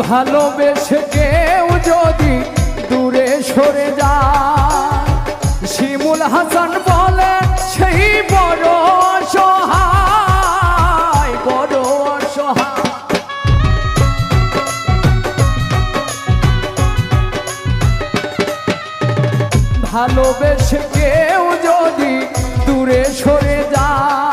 ভালোবেসে কেউ যদি দূরে সরে যায়, শিমুল হাসান বলে সেই বড় অসহায়, বড় অসহায়। ভালোবেসে কেউ যদি দূরে সরে যায়,